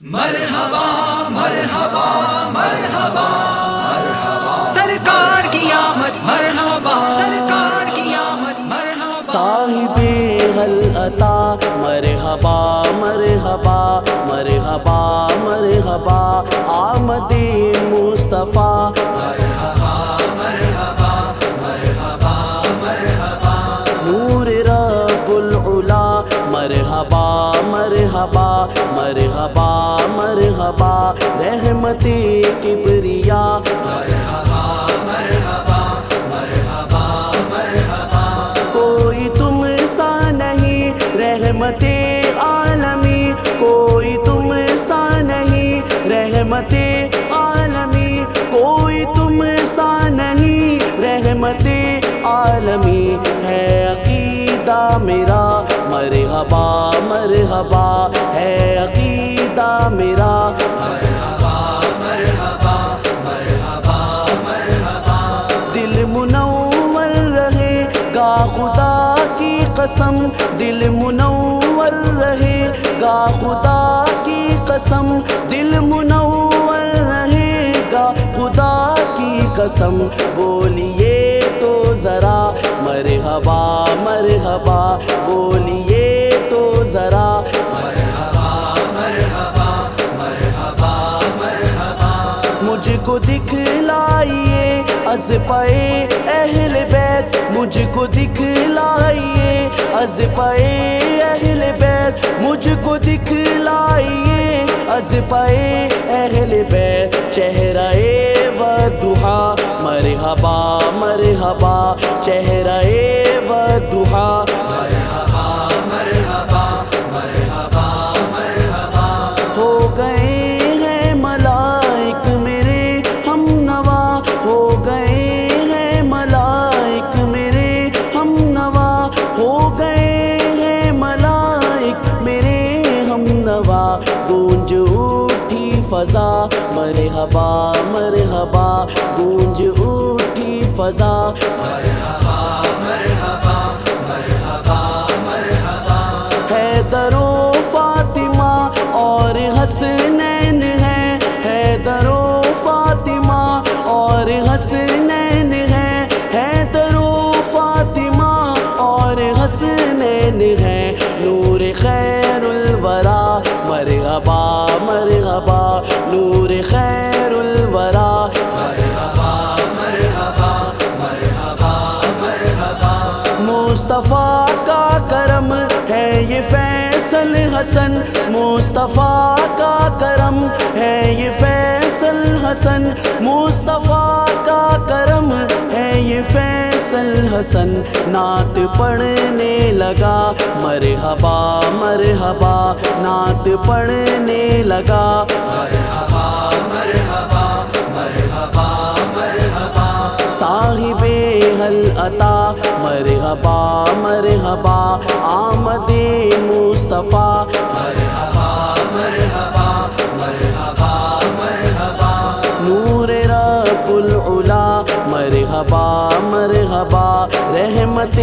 مرحبا مرحبا مرحبا سرکار کی آمد، مرحبا سرکار کی آمد، مرحبا صاحب حل عطا، مرحبا مرحبا مرحبا مرحبا آمد مصطفیٰ، مرحبا مرحبا مرحبا مرحبا نور رب العلا، مرحبا مرحبا مرحبا مرحبا رحمت کبریا، مرحبا مرحبا مرحبا مرحبا کوئی تم سا نہیں رحمت عالمی، کوئی تم سا نہیں رحمت عالمی، کوئی تم سا نہیں رحمت عالمی، ہے عقیدہ میرا مرحبا مرحبا، ہے عقیدہ میرا مرحبا مرحبا مرحبا مرحبا دل منور رہے گا خدا کی قسم، دل منور رہے گا خدا کی قسم، دل منور رہے گا خدا کی قسم، بولیے تو ذرا مرحبا مرحبا، بولیے تو ذرا مرحبا مرحبا مرحبا مرحبا مجھ کو دکھلائیے از پائے اہل بیت، مجھ کو دکھلائیے از پائے اہل بیت، مجھ کو دکھلائیے از پائے اہل بیت، چہرہ وضحا مرحبا مرحبا، چہرہ وضحا مرحبا مرحبا مرحبا مرحبا ہو گئے ہیں ملائک میرے ہم نوا، ہو گئے ہیں ملائک میرے ہم نوا، ہو گئے ہیں ملائک میرے ہم نوا، گونج اٹھی فضا مرحبا مرحبا، گونج اٹھی فضا مرحبا مرحبا مرحبا مرحبا حیدر و فاطمہ اور حسنین ہیں، حیدر و فاطمہ اور حسنین ہیں، حیدر و فاطمہ اور حسنین ہیں، نور خیر الورا مرحبا مرحبا، نور خیر الورا مرحبا مرحبا مرحبا مرحبا مصطفیٰ کا کرم ہے یہ فیصل حسن، مصطفیٰ کا کرم ہے یہ فیصل حسن، مصطفیٰ کا کرم ہے یہ فیصل حسن، نعت پڑھنے لگا مرحبا مرحبا، نعت پڑھنے لگا مرحبا مرحبا مرحبا مرحبا صاحب حل عطا، مرحبا مرحبا آمد مصطفیٰ، مرحبا مرحبا مرحبا مرحبا نور رب العلا، مرحبا مرحبا رحمت